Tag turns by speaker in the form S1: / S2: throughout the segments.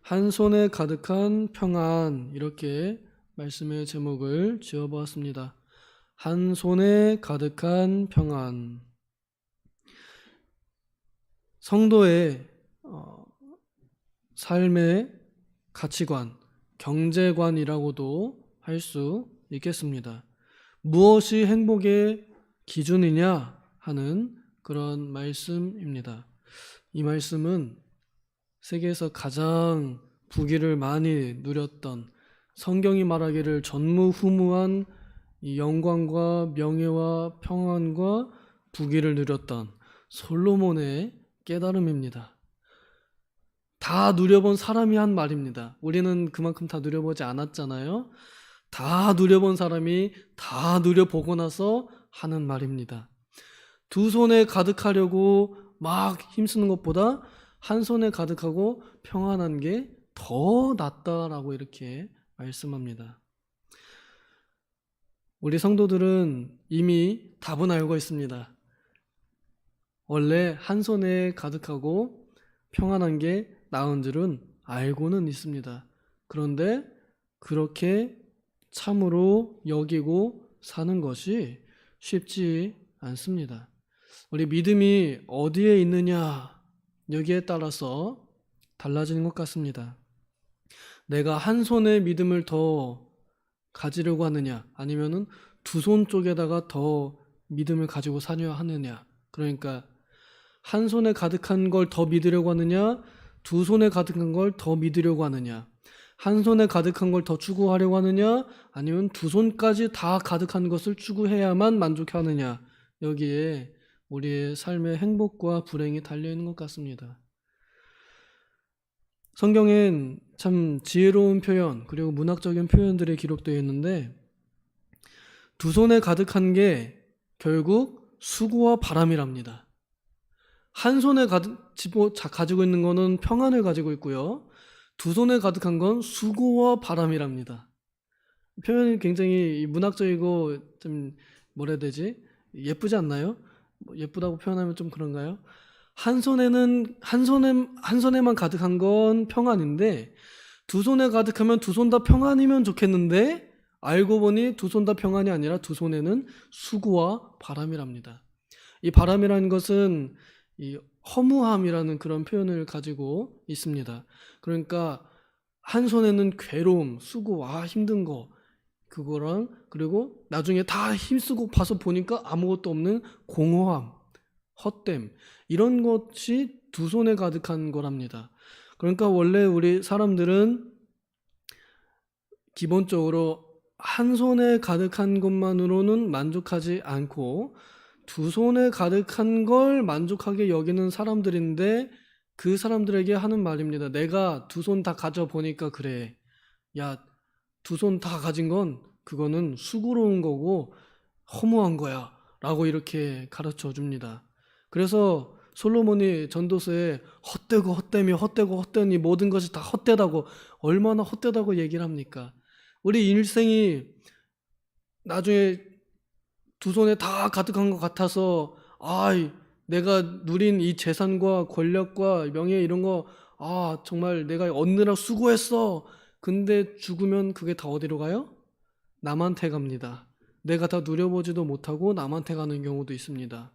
S1: 한 손에 가득한 평안, 이렇게 말씀의 제목을 지어보았습니다. 한 손에 가득한 평안. 성도의 삶의 가치관, 경제관이라고도 할 수 있겠습니다. 무엇이 행복의 기준이냐 하는 그런 말씀입니다. 이 말씀은 세계에서 가장 부귀를 많이 누렸던, 성경이 말하기를 전무후무한 이 영광과 명예와 평안과 부귀를 누렸던 솔로몬의 깨달음입니다. 다 누려본 사람이 한 말입니다. 우리는 그만큼 다 누려보지 않았잖아요. 다 누려본 사람이 다 누려보고 나서 하는 말입니다. 두 손에 가득하려고 막 힘쓰는 것보다 한 손에 가득하고 평안한 게 더 낫다라고 이렇게 말씀합니다. 우리 성도들은 이미 답은 알고 있습니다. 원래 한 손에 가득하고 평안한 게 나은 줄은 알고는 있습니다. 그런데 그렇게 참으로 여기고 사는 것이 쉽지 않습니다. 우리 믿음이 어디에 있느냐, 여기에 따라서 달라지는 것 같습니다. 내가 한 손에 믿음을 더 가지려고 하느냐, 아니면은 두 손 쪽에다가 더 믿음을 가지고 사려 하느냐. 그러니까 한 손에 가득한 걸 더 믿으려고 하느냐, 두 손에 가득한 걸 더 믿으려고 하느냐, 한 손에 가득한 걸 더 추구하려고 하느냐, 아니면 두 손까지 다 가득한 것을 추구해야만 만족하느냐. 여기에 우리의 삶의 행복과 불행이 달려있는 것 같습니다. 성경엔 참 지혜로운 표현, 그리고 문학적인 표현들이 기록되어 있는데, 두 손에 가득한 게 결국 수고와 바람이랍니다. 한 손에 가지고 있는 거는 평안을 가지고 있고요. 두 손에 가득한 건 수고와 바람이랍니다. 표현이 굉장히 문학적이고 좀 뭐라 해야 되지? 예쁘지 않나요? 예쁘다고 표현하면 좀 그런가요? 한 손에만 가득한 건 평안인데, 두 손에 가득하면 두 손 다 평안이면 좋겠는데, 알고 보니 두 손 다 평안이 아니라 두 손에는 수고와 바람이랍니다. 이 바람이라는 것은 이 허무함이라는 그런 표현을 가지고 있습니다. 그러니까 한 손에는 괴로움, 수고, 힘든 거, 그거랑, 그리고 나중에 다 힘쓰고 봐서 보니까 아무것도 없는 공허함, 헛됨, 이런 것이 두 손에 가득한 거랍니다. 그러니까 원래 우리 사람들은 기본적으로 한 손에 가득한 것만으로는 만족하지 않고 두 손에 가득한 걸 만족하게 여기는 사람들인데, 그 사람들에게 하는 말입니다. 내가 두 손 다 가져보니까 그래. 야, 두 손 다 가진 건 그거는 수고로운 거고 허무한 거야 라고 이렇게 가르쳐 줍니다. 그래서 솔로몬이 전도서에 헛되고 헛되며 헛되고 헛되니 모든 것이 다 헛되다고, 얼마나 헛되다고 얘기를 합니까? 우리 인생이 나중에 두 손에 다 가득한 것 같아서 내가 누린 이 재산과 권력과 명예 이런 거 정말 내가 얻느라 수고했어. 근데 죽으면 그게 다 어디로 가요? 남한테 갑니다. 내가 다 누려보지도 못하고 남한테 가는 경우도 있습니다.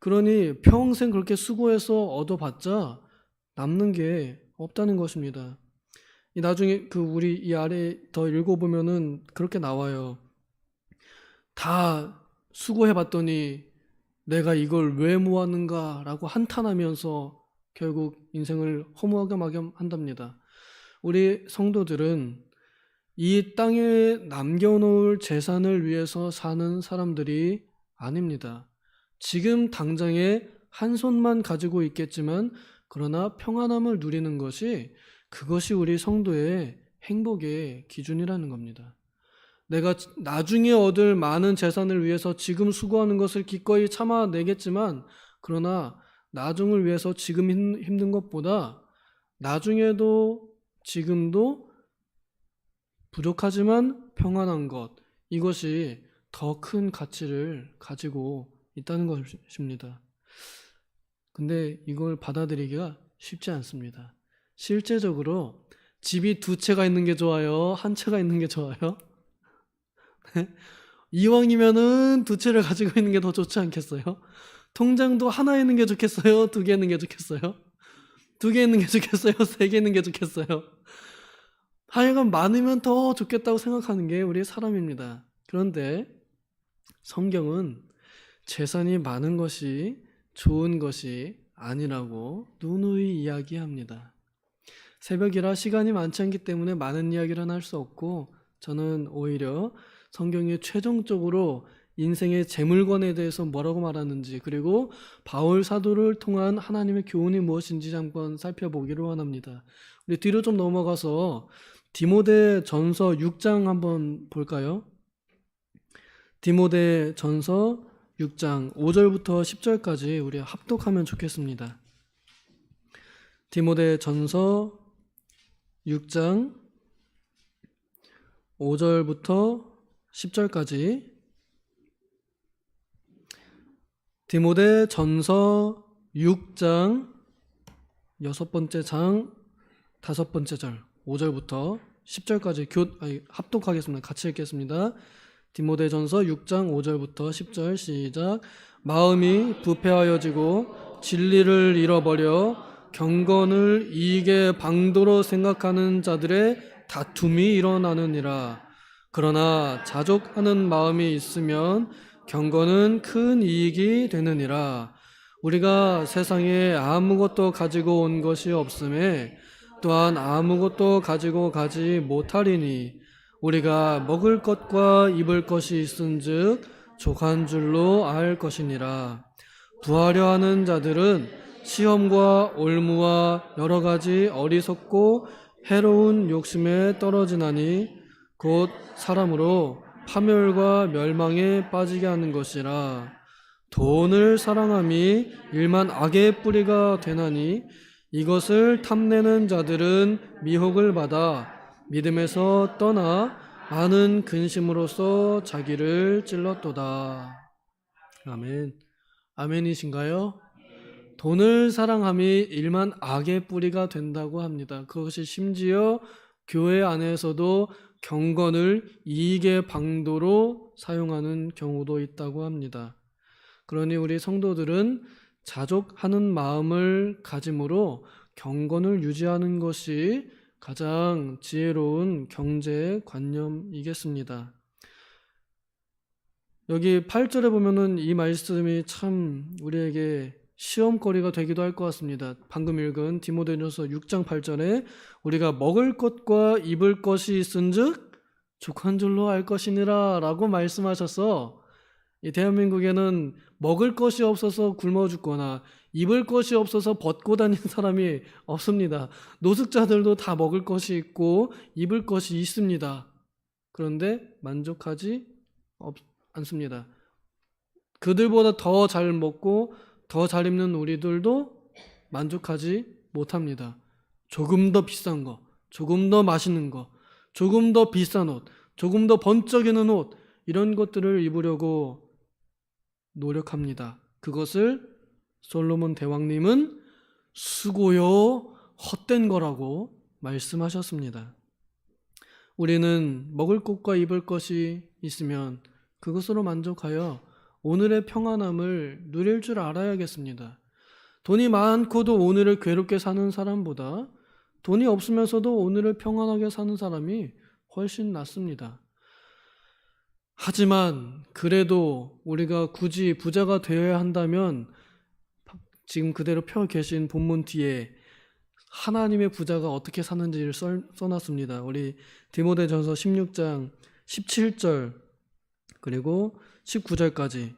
S1: 그러니 평생 그렇게 수고해서 얻어봤자 남는 게 없다는 것입니다. 나중에 우리 이 아래 더 읽어보면은 그렇게 나와요. 다 수고해봤더니 내가 이걸 왜 모았는가라고 한탄하면서 결국 인생을 허무하게 막연한답니다. 우리 성도들은 이 땅에 남겨놓을 재산을 위해서 사는 사람들이 아닙니다. 지금 당장에 한 손만 가지고 있겠지만 그러나 평안함을 누리는 것이, 그것이 우리 성도의 행복의 기준이라는 겁니다. 내가 나중에 얻을 많은 재산을 위해서 지금 수고하는 것을 기꺼이 참아내겠지만, 그러나 나중을 위해서 지금 힘든 것보다 나중에도 지금도 부족하지만 평안한 것, 이것이 더 큰 가치를 가지고 있다는 것입니다. 근데 이걸 받아들이기가 쉽지 않습니다. 실제적으로 집이 두 채가 있는 게 좋아요? 한 채가 있는 게 좋아요? 이왕이면은 두 채를 가지고 있는 게 더 좋지 않겠어요? 통장도 하나 있는 게 좋겠어요? 두 개 있는 게 좋겠어요? 두 개 있는 게 좋겠어요? 세 개 있는 게 좋겠어요? 하여간 많으면 더 좋겠다고 생각하는 게 우리 사람입니다. 그런데 성경은 재산이 많은 것이 좋은 것이 아니라고 누누이 이야기합니다. 새벽이라 시간이 많지 않기 때문에 많은 이야기를 할 수 없고, 저는 오히려 성경이 최종적으로 인생의 재물권에 대해서 뭐라고 말하는지, 그리고 바울 사도를 통한 하나님의 교훈이 무엇인지 한번 살펴보기를 원합니다. 우리 뒤로 좀 넘어가서 디모데 전서 6장 한번 볼까요? 디모데 전서 6장 5절부터 10절까지 우리 합독하면 좋겠습니다. 디모데 전서 6장 5절부터 10절까지 디모데 전서 6장 6번째 장 5번째 절 5절부터 10절까지 합독하겠습니다. 같이 읽겠습니다. 디모데 전서 6장 5절부터 10절 시작. 마음이 부패하여지고 진리를 잃어버려 경건을 이익의 방도로 생각하는 자들의 다툼이 일어나느니라. 그러나 자족하는 마음이 있으면 경건은 큰 이익이 되느니라. 우리가 세상에 아무것도 가지고 온 것이 없음에 또한 아무것도 가지고 가지 못하리니 우리가 먹을 것과 입을 것이 있은즉 족한 줄로 알 것이니라. 부하려 하는 자들은 시험과 올무와 여러 가지 어리석고 해로운 욕심에 떨어지나니 곧 사람으로 파멸과 멸망에 빠지게 하는 것이라. 돈을 사랑함이 일만 악의 뿌리가 되나니 이것을 탐내는 자들은 미혹을 받아 믿음에서 떠나 많은 근심으로써 자기를 찔렀도다. 아멘. 아멘이신가요? 돈을 사랑함이 일만 악의 뿌리가 된다고 합니다. 그것이 심지어 교회 안에서도 경건을 이익의 방도로 사용하는 경우도 있다고 합니다. 그러니 우리 성도들은 자족하는 마음을 가짐으로 경건을 유지하는 것이 가장 지혜로운 경제관념이겠습니다. 여기 8절에 보면은 이 말씀이 참 우리에게 시험거리가 되기도 할 것 같습니다. 방금 읽은 디모데전서 6장 8절에 우리가 먹을 것과 입을 것이 있은즉 족한 줄로 알 것이니라 라고 말씀하셔서 이 대한민국에는 먹을 것이 없어서 굶어 죽거나 입을 것이 없어서 벗고 다니는 사람이 없습니다. 노숙자들도 다 먹을 것이 있고 입을 것이 있습니다. 그런데 만족하지 않습니다. 그들보다 더 잘 먹고 더 잘 입는 우리들도 만족하지 못합니다. 조금 더 비싼 거, 조금 더 맛있는 거, 조금 더 비싼 옷, 조금 더 번쩍이는 옷, 이런 것들을 입으려고 노력합니다. 그것을 솔로몬 대왕님은 수고요 헛된 거라고 말씀하셨습니다. 우리는 먹을 것과 입을 것이 있으면 그것으로 만족하여 오늘의 평안함을 누릴 줄 알아야겠습니다. 돈이 많고도 오늘을 괴롭게 사는 사람보다 돈이 없으면서도 오늘을 평안하게 사는 사람이 훨씬 낫습니다. 하지만 그래도 우리가 굳이 부자가 되어야 한다면 지금 그대로 펴 계신 본문 뒤에 하나님의 부자가 어떻게 사는지를 써놨습니다. 우리 디모데전서 16장 17절 그리고 19절까지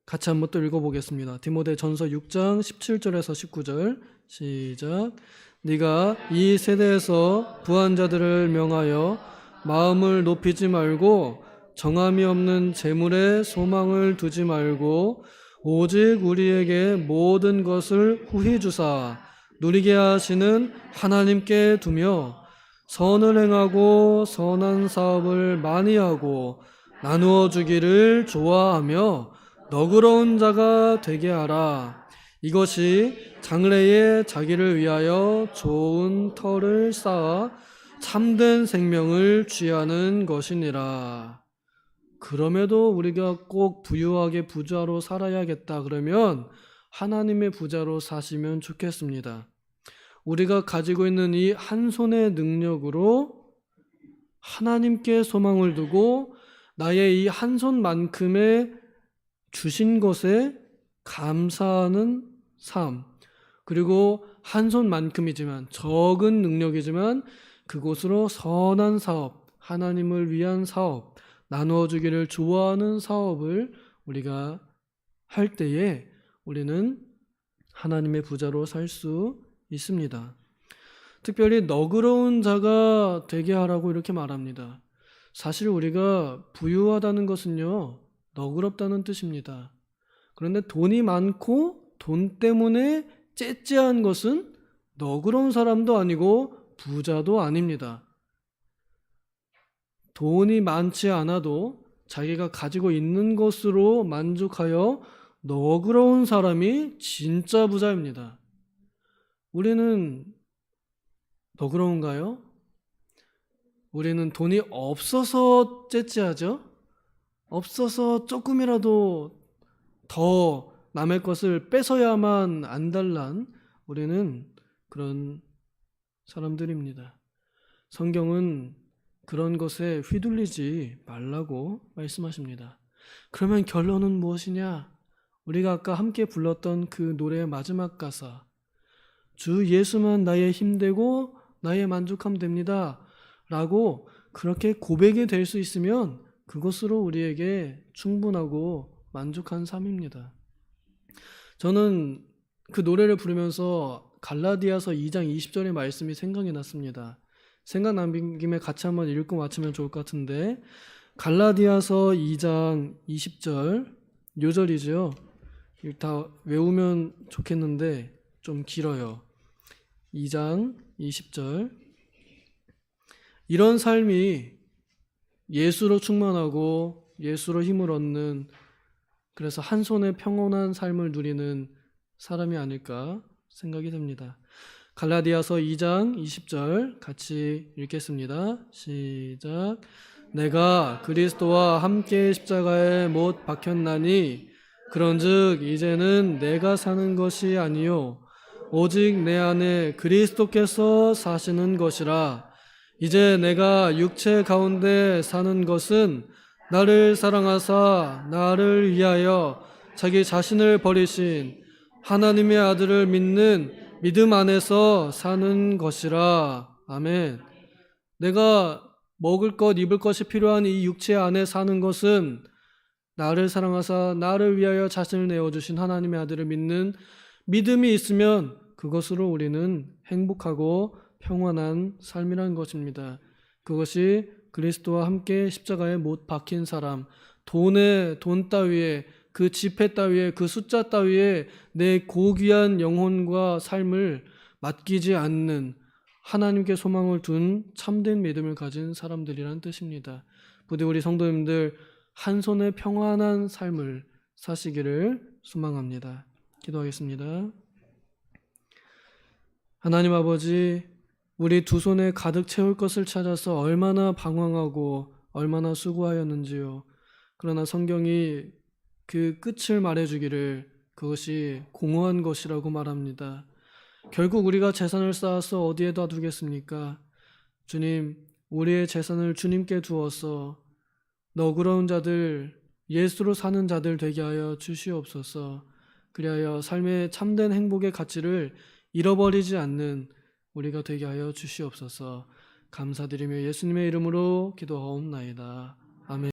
S1: 같이 한번 또 읽어보겠습니다. 디모데전서 6장 17절에서 19절 시작. 네가 이 세대에서 부한 자들을 명하여 마음을 높이지 말고 정함이 없는 재물에 소망을 두지 말고 오직 우리에게 모든 것을 후히 주사 누리게 하시는 하나님께 두며 선을 행하고 선한 사업을 많이 하고 나누어 주기를 좋아하며 너그러운 자가 되게 하라. 이것이 장래에 자기를 위하여 좋은 터를 쌓아 참된 생명을 취하는 것이니라. 그럼에도 우리가 꼭 부유하게 부자로 살아야겠다 그러면 하나님의 부자로 사시면 좋겠습니다. 우리가 가지고 있는 이 한 손의 능력으로 하나님께 소망을 두고 나의 이 한 손만큼의 주신 것에 감사하는 삶, 그리고 한 손만큼이지만 적은 능력이지만 그곳으로 선한 사업, 하나님을 위한 사업, 나누어 주기를 좋아하는 사업을 우리가 할 때에 우리는 하나님의 부자로 살 수 있습니다. 특별히 너그러운 자가 되게 하라고 이렇게 말합니다. 사실 우리가 부유하다는 것은요, 너그럽다는 뜻입니다. 그런데 돈이 많고 돈 때문에 째째한 것은 너그러운 사람도 아니고 부자도 아닙니다. 돈이 많지 않아도 자기가 가지고 있는 것으로 만족하여 너그러운 사람이 진짜 부자입니다. 우리는 너그러운가요? 우리는 돈이 없어서 째째하죠? 없어서 조금이라도 더 남의 것을 뺏어야만 안달난 우리는 그런 사람들입니다. 성경은 그런 것에 휘둘리지 말라고 말씀하십니다. 그러면 결론은 무엇이냐? 우리가 아까 함께 불렀던 그 노래의 마지막 가사, 주 예수만 나의 힘되고 나의 만족함 됩니다 라고 그렇게 고백이 될 수 있으면 그것으로 우리에게 충분하고 만족한 삶입니다. 저는 그 노래를 부르면서 갈라디아서 2장 20절의 말씀이 생각이 났습니다. 생각난 김에 같이 한번 읽고 마치면 좋을 것 같은데, 갈라디아서 2장 20절 요절이죠. 다 외우면 좋겠는데 좀 길어요. 2장 20절. 이런 삶이 예수로 충만하고 예수로 힘을 얻는, 그래서 한 손에 평온한 삶을 누리는 사람이 아닐까 생각이 듭니다. 갈라디아서 2장 20절 같이 읽겠습니다. 시작. 내가 그리스도와 함께 십자가에 못 박혔나니 그런즉 이제는 내가 사는 것이 아니요 오직 내 안에 그리스도께서 사시는 것이라. 이제 내가 육체 가운데 사는 것은 나를 사랑하사 나를 위하여 자기 자신을 버리신 하나님의 아들을 믿는 믿음 안에서 사는 것이라. 아멘. 내가 먹을 것, 입을 것이 필요한 이 육체 안에 사는 것은 나를 사랑하사 나를 위하여 자신을 내어주신 하나님의 아들을 믿는 믿음이 있으면 그것으로 우리는 행복하고 평안한 삶이라는 것입니다. 그것이 그리스도와 함께 십자가에 못 박힌 사람, 돈 따위에, 그 지폐 따위에, 그 숫자 따위에 내 고귀한 영혼과 삶을 맡기지 않는 하나님께 소망을 둔 참된 믿음을 가진 사람들이라는 뜻입니다. 부디 우리 성도님들 한 손에 평안한 삶을 사시기를 소망합니다. 기도하겠습니다. 하나님 아버지, 우리 두 손에 가득 채울 것을 찾아서 얼마나 방황하고 얼마나 수고하였는지요. 그러나 성경이 그 끝을 말해주기를 그것이 공허한 것이라고 말합니다. 결국 우리가 재산을 쌓아서 어디에다 두겠습니까? 주님, 우리의 재산을 주님께 두어서 너그러운 자들, 예수로 사는 자들 되게 하여 주시옵소서. 그리하여 삶의 참된 행복의 가치를 잃어버리지 않는 우리가 되게 하여 주시옵소서. 감사드리며 예수님의 이름으로 기도하옵나이다. 아멘.